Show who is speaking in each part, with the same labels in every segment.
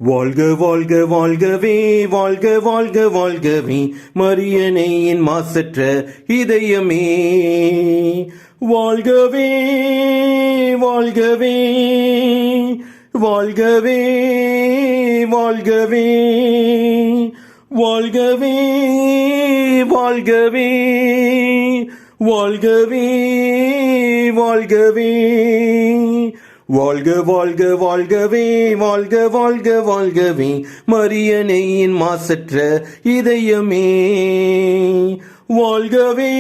Speaker 1: வாழ்க வாழ்க வாழ்கவே வாழ்க வாழ்க வாழ்கவே மரியணையின் மாசற்ற இதயமே வாழ்கவே வாழ்கவே வாழ்கவே வாழ்கவே வாழ்கவே வாழ்கவே வாழ்கவே வாழ்கவே வாழ்க வாழ்க வாழ்கவே வாழ்க வாழ்க வாழ்கவே மரியணையின் மாசற்ற இதயமே வாழ்கவே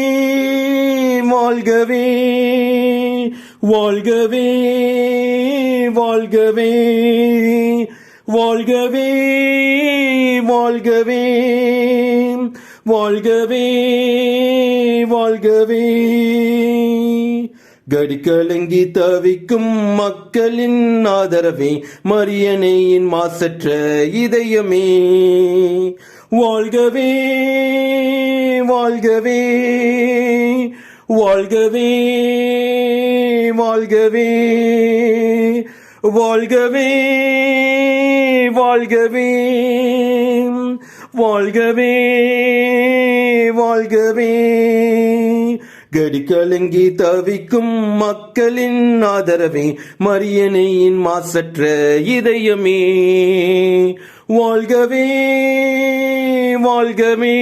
Speaker 1: வாழ்கவே வாழ்கவே வாழ்கவே வாழ்கவே வாழ்கவே வாழ்கவே வாழ்கவே கடிக்கலங்கி தவிக்கும் மக்களின் ஆதரவே மரியணையின் மாசற்ற இதயமே வாழ்கவே வாழ்கவே வாழ்கவே வாழ்கவே வாழ்கவே வாழ்கவே வாழ்கவே வாழ்கவே கடிக்கலங்கி தவிக்கும் மக்களின் ஆதரவே மரியணையின் மாசற்ற இதயமே வாழ்கவே வாழ்கவே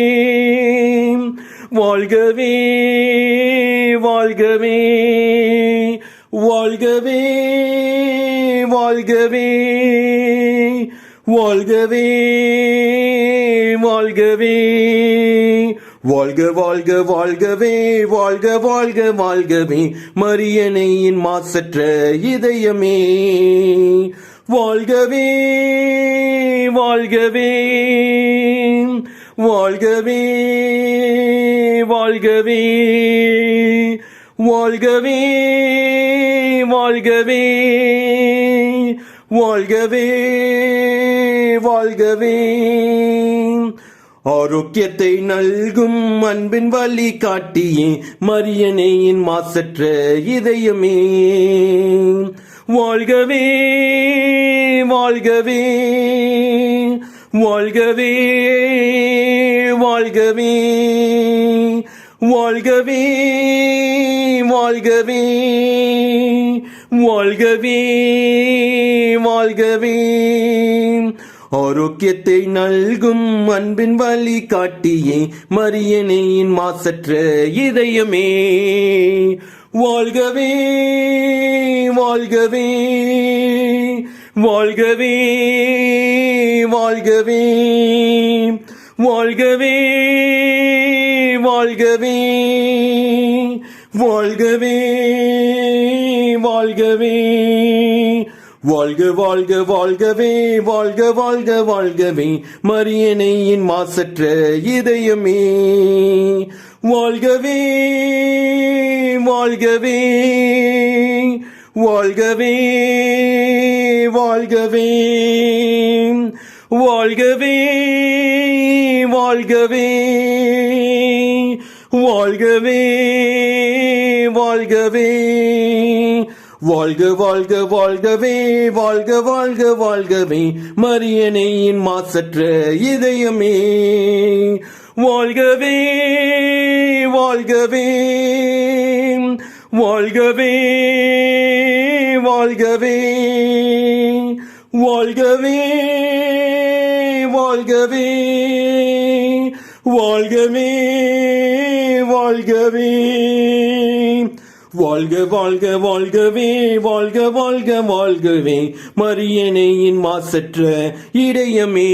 Speaker 1: வாழ்கவே வாழ்கவே வாழ்கவே வாழ்கவே வாழ்கவே வாழ்கவே வாழ்க வாழ்க வாழ்கவே வாழ்க வாழ்க வாழ்கவே மரியணையின் மாசற்ற இதயமே வாழ்கவே வாழ்கவே வாழ்கவே வாழ்கவே வாழ்கவே வாழ்கவே வாழ்கவே வாழ்கவே ஆரோக்கியத்தை நல்கும் அன்பின் வழி காட்டியே மரியணையின் மாசற்ற இதயமே வாழ்கவே வாழ்கவே வாழ்கவே வாழ்கவே வாழ்கவே வாழ்கவே வாழ்கவே வாழ்கவே ஆரோக்கியத்தை நல்கும் அன்பின் வழி காட்டியே மரியணையின் மாசற்ற இதயமே வாழ்கவே வாழ்கவே வாழ்கவே வாழ்கவே வாழ்கவே வாழ்கவே வாழ்கவே வாழ்கவே வாழ்க வாழ்க வாழ்கவே வாழ்க வாழ்க வாழ்கவே மரியணையின் மாசற்ற இதயமே வாழ்கவே வாழ்கவே வாழ்கவே வாழ்கவே வாழ்கவே வாழ்கவே வாழ்கவே வாழ்கவே வாழ்க வாழ்க வாழ்கவே வாழ்க வாழ்க வாழ்கவே மரியணையின் மாசற்ற இதயமே வாழ்கவே வாழ்கவே வாழ்கவே வாழ்கவே வாழ்கவே வாழ்கவே வாழ்கவே வாழ்கவே வாழ்க வாழ்க வாழ்கவே வாழ்க வாழ்க வாழ்கவே மரியணையின் மாசற்ற இதயமே